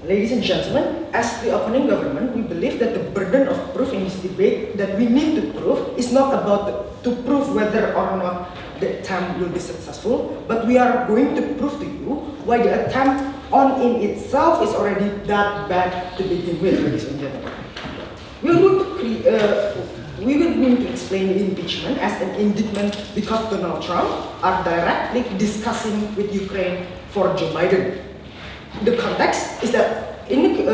Ladies and gentlemen, as the opponent government, we believe that the burden of proof in this debate that we need to prove is not about to prove whether or not the attempt will be successful, but we are going to prove to you why the attempt on in itself is already that bad to begin with, ladies and gentlemen. We will going to explain impeachment as an indictment because Donald Trump are directly discussing with Ukraine for Joe Biden. The context is that in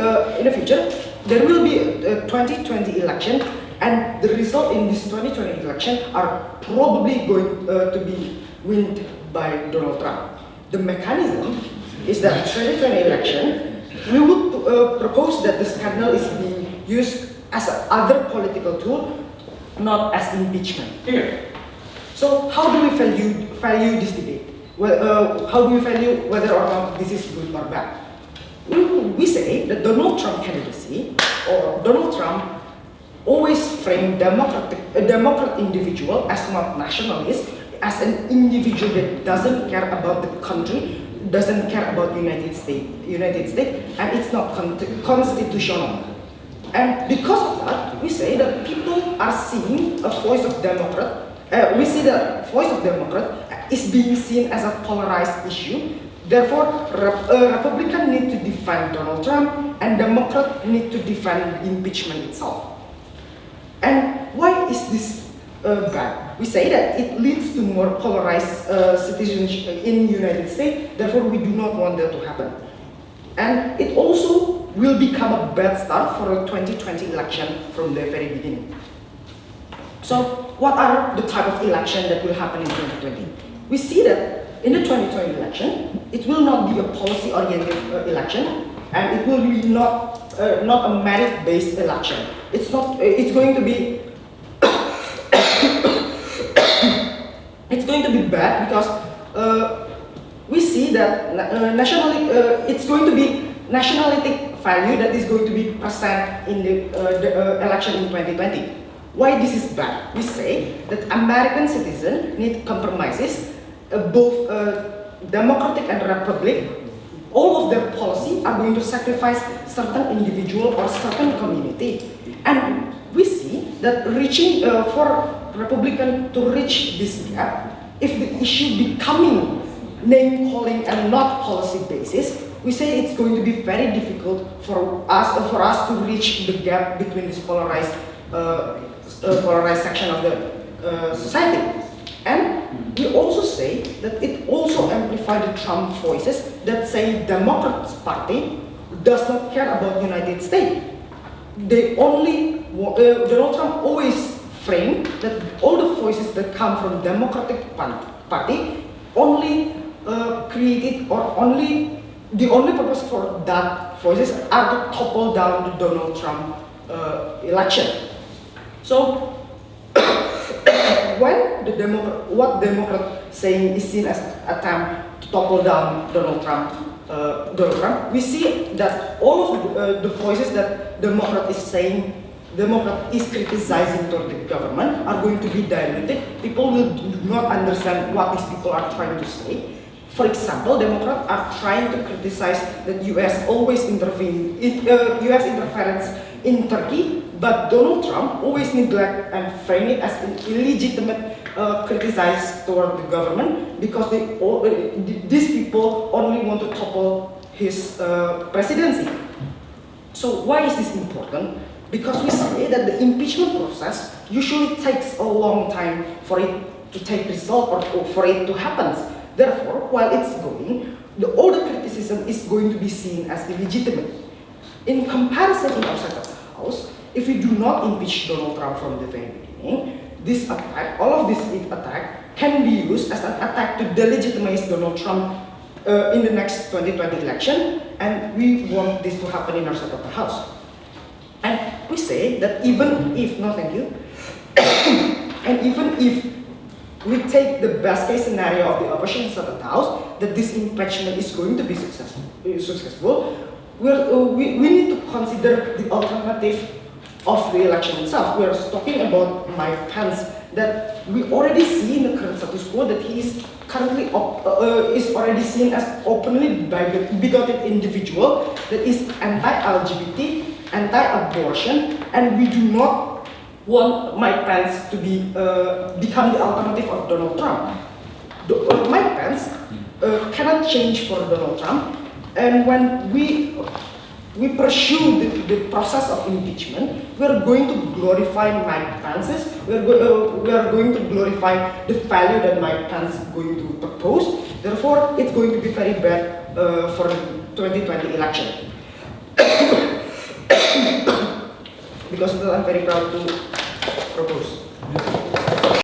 the future there will be a 2020 election, and the result in this 2020 election are probably going to be won by Donald Trump. The mechanism is that 2020 election we would propose that the scandal is being used as another political tool, not as impeachment. Here. So how do we value this debate? Well, how do we value whether or not this is good or bad? We say that Donald Trump candidacy, or Donald Trump always framed a Democrat individual as not nationalist, as an individual that doesn't care about the country, doesn't care about United States, and it's not constitutional. And because of that, we say that people are seeing a voice of Democrat. We see that voice of Democrat is being seen as a polarized issue. Therefore, Republicans need to defend Donald Trump, and Democrats need to defend impeachment itself. And why is this bad? We say that it leads to more polarized citizenship in the United States. Therefore, we do not want that to happen. And it also will become a bad start for a 2020 election from the very beginning. So, what are the type of election that will happen in 2020? We see that in the 2020 election, it will not be a policy-oriented election, and it will be not a merit-based election. It's not. It's going to be. It's going to be bad because we see that it's going to be nationalistic value that is going to be present in the election in 2020. Why this is bad? We say that American citizens need compromises. Both Democratic and Republic, all of their policy are going to sacrifice certain individual or certain community. And we see that reaching for Republican to reach this gap, if the issue becoming name calling and not policy basis, we say it's going to be very difficult for us to reach the gap between this polarized section of the society. And we also say that it also amplifies the Trump voices that say Democrats Party does not care about United States. They only Donald Trump always framed that all the voices that come from Democratic Party only created or only the only purpose for that voices are to topple down the Donald Trump election. So. When what Democrat saying is seen as an attempt to topple down Donald Trump, we see that all of the voices that Democrat is saying, Democrat is criticizing toward the government are going to be diluted. People will not understand what these people are trying to say. For example, Democrats are trying to criticize that U.S. always intervene, U.S. interference in Turkey, but Donald Trump always neglect and frame it as an illegitimate criticize toward the government because these people only want to topple his presidency. So why is this important? Because we say that the impeachment process usually takes a long time for it to take result or for it to happen. Therefore, while it's going, all the criticism is going to be seen as illegitimate. In comparison, in our side of the house, if we do not impeach Donald Trump from the very beginning, this attack, all of this attack, can be used as an attack to delegitimize Donald Trump in the next 2020 election, and we want this to happen in our side of the house. And we say that even if, no thank you, and even if we take the best case scenario of the opposition side of the house, that this impeachment is going to be successful, we need to consider the alternative of the election itself. We are talking about Mike Pence, that we already see in the current status quo that he is currently is already seen as openly bigoted individual that is anti-LGBT, anti-abortion, and we do not want Mike Pence to become the alternative of Donald Trump. Mike Pence cannot change for Donald Trump, and when we pursue the process of impeachment, we are going to glorify Mike Pence's. We are going to glorify the value that Mike Pence is going to propose. Therefore, it's going to be very bad for the 2020 election. Because of that, I'm very proud to propose.